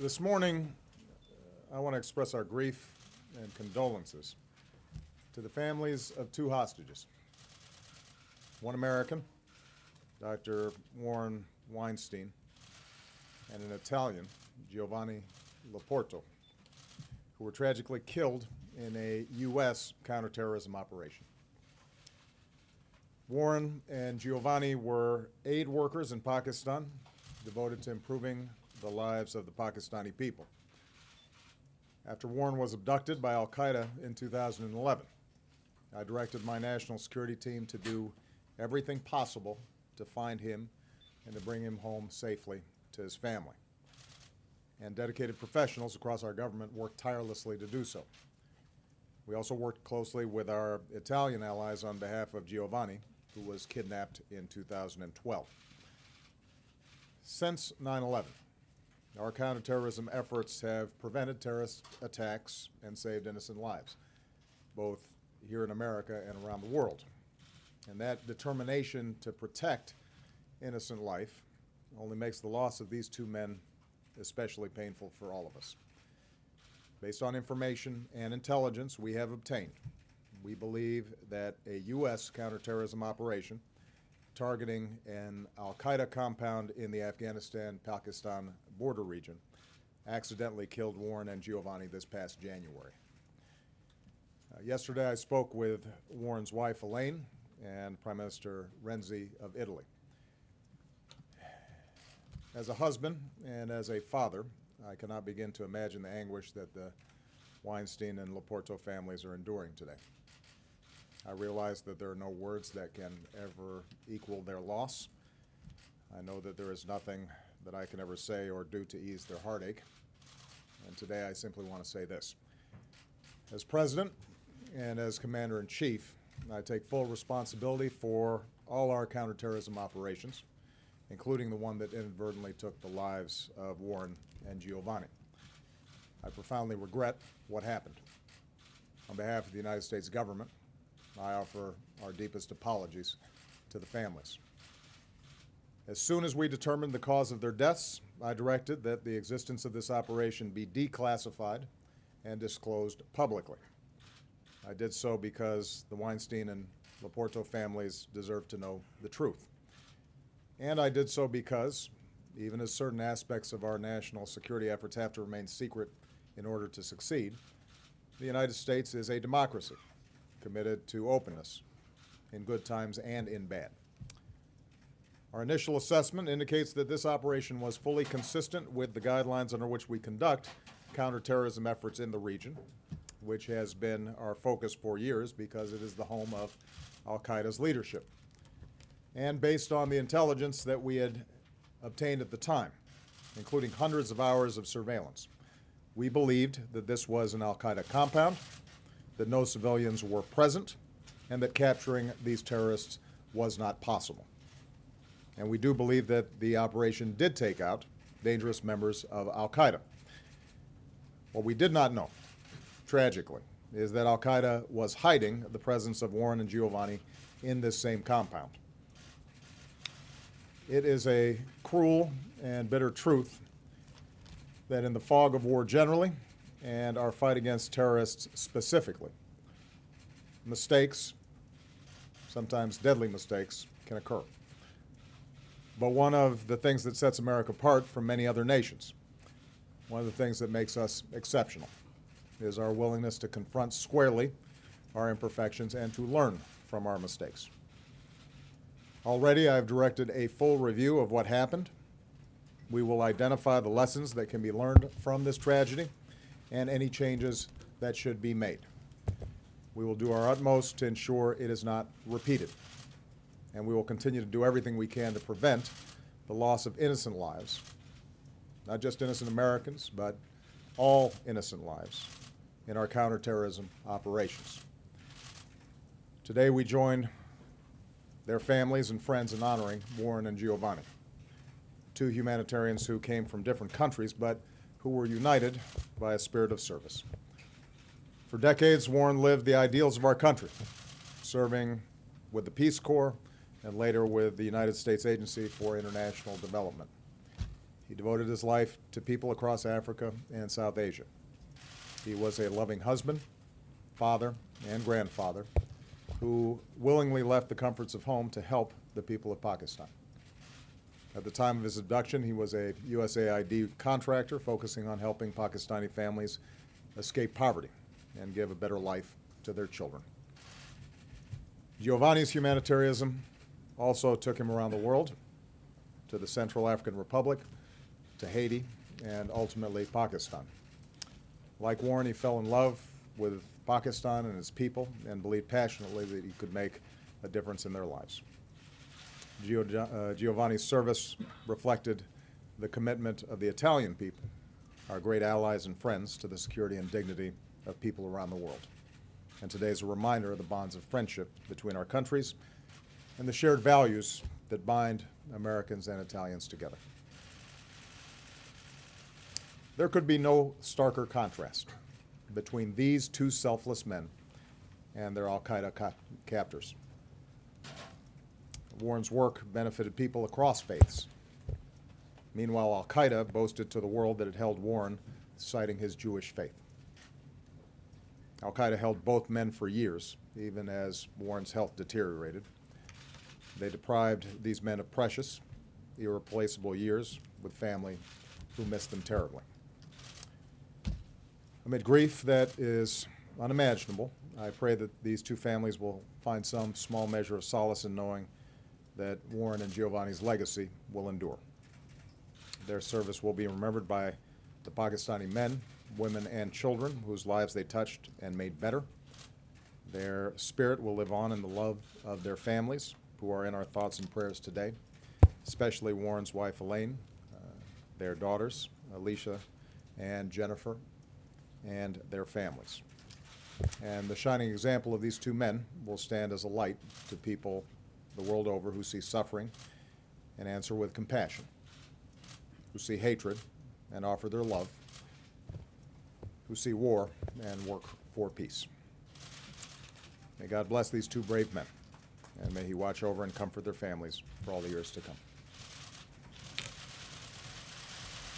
This morning, I want to express our grief and condolences to the families of two hostages. One American, Dr. Warren Weinstein, and an Italian, Giovanni Loporto, who were tragically killed in a U.S. counterterrorism operation. Warren and Giovanni were aid workers in Pakistan, devoted to improving the lives of the Pakistani people. After Warren was abducted by al-Qaeda in 2011, I directed my national security team to do everything possible to find him and to bring him home safely to his family. And dedicated professionals across our government worked tirelessly to do so. We also worked closely with our Italian allies on behalf of Giovanni, who was kidnapped in 2012. Since 9/11, our counterterrorism efforts have prevented terrorist attacks and saved innocent lives, both here in America and around the world. And that determination to protect innocent life only makes the loss of these two men especially painful for all of us. Based on information and intelligence we have obtained, we believe that a U.S. counterterrorism operation targeting an al-Qaeda compound in the Afghanistan-Pakistan border region accidentally killed Warren and Giovanni this past January. Yesterday I spoke with Warren's wife, Elaine, and Prime Minister Renzi of Italy. As a husband and as a father, I cannot begin to imagine the anguish that the Weinstein and Loporto families are enduring today. I realize that there are no words that can ever equal their loss. I know that there is nothing that I can ever say or do to ease their heartache. And today I simply want to say this. As President and as Commander-in-Chief, I take full responsibility for all our counterterrorism operations, including the one that inadvertently took the lives of Warren and Giovanni. I profoundly regret what happened. On behalf of the United States government, I offer our deepest apologies to the families. As soon as we determined the cause of their deaths, I directed that the existence of this operation be declassified and disclosed publicly. I did so because the Weinstein and Loporto families deserve to know the truth. And I did so because, even as certain aspects of our national security efforts have to remain secret in order to succeed, the United States is a democracy committed to openness in good times and in bad. Our initial assessment indicates that this operation was fully consistent with the guidelines under which we conduct counterterrorism efforts in the region, which has been our focus for years because it is the home of al-Qaeda's leadership. And based on the intelligence that we had obtained at the time, including hundreds of hours of surveillance, we believed that this was an al-Qaeda compound, that no civilians were present, and that capturing these terrorists was not possible. And we do believe that the operation did take out dangerous members of al-Qaeda. What we did not know, tragically, is that al-Qaeda was hiding the presence of Warren and Giovanni in this same compound. It is a cruel and bitter truth that in the fog of war generally, and our fight against terrorists specifically, mistakes, sometimes deadly mistakes, can occur. But one of the things that sets America apart from many other nations, one of the things that makes us exceptional, is our willingness to confront squarely our imperfections and to learn from our mistakes. Already I've directed a full review of what happened. We will identify the lessons that can be learned from this tragedy and any changes that should be made. We will do our utmost to ensure it is not repeated. And we will continue to do everything we can to prevent the loss of innocent lives, not just innocent Americans, but all innocent lives in our counterterrorism operations. Today we join their families and friends in honoring Warren and Giovanni, two humanitarians who came from different countries but who were united by a spirit of service. For decades, Warren lived the ideals of our country, serving with the Peace Corps and later with the United States Agency for International Development. He devoted his life to people across Africa and South Asia. He was a loving husband, father, and grandfather who willingly left the comforts of home to help the people of Pakistan. At the time of his abduction, he was a USAID contractor focusing on helping Pakistani families escape poverty and give a better life to their children. Giovanni's humanitarianism also took him around the world, to the Central African Republic, to Haiti, and ultimately Pakistan. Like Warren, he fell in love with Pakistan and its people and believed passionately that he could make a difference in their lives. Giovanni's service reflected the commitment of the Italian people, our great allies and friends, to the security and dignity of people around the world. And today is a reminder of the bonds of friendship between our countries and the shared values that bind Americans and Italians together. There could be no starker contrast between these two selfless men and their al-Qaeda captors. Warren's work benefited people across faiths. Meanwhile, al-Qaeda boasted to the world that it held Warren, citing his Jewish faith. Al-Qaeda held both men for years, even as Warren's health deteriorated. They deprived these men of precious, irreplaceable years with family who missed them terribly. Amid grief that is unimaginable, I pray that these two families will find some small measure of solace in knowing that Warren and Giovanni's legacy will endure. Their service will be remembered by the Pakistani men, women, and children whose lives they touched and made better. Their spirit will live on in the love of their families, who are in our thoughts and prayers today, especially Warren's wife, Elaine, their daughters, Alicia and Jennifer, and their families. And the shining example of these two men will stand as a light to people the world over who see suffering and answer with compassion, who see hatred and offer their love, who see war and work for peace. May God bless these two brave men, and may He watch over and comfort their families for all the years to come.